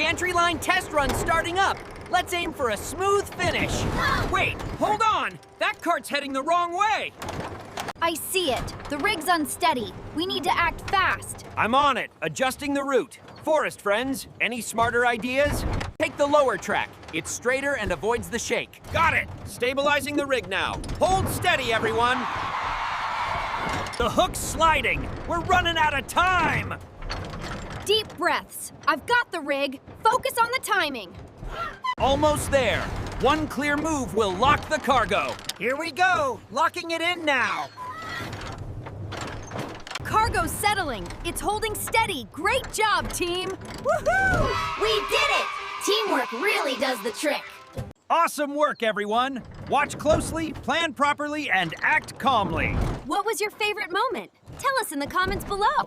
Gantry line test run starting up. Let's aim for a smooth finish. Wait, hold on! That cart's heading the wrong way! I see it. The rig's unsteady. We need to act fast. I'm on it, adjusting the route. Forest friends, any smarter ideas? Take the lower track. It's straighter and avoids the shake. Got it! Stabilizing the rig now. Hold steady, everyone! The hook's sliding. We're running out of time! Deep breaths. I've got the rig. Focus on the timing. Almost there. One clear move will lock the cargo. Here we go, locking it in now. Cargo's settling. It's holding steady. Great job, team. Woohoo! We did it! Teamwork really does the trick. Awesome work, everyone. Watch closely, plan properly, and act calmly. What was your favorite moment? Tell us in the comments below.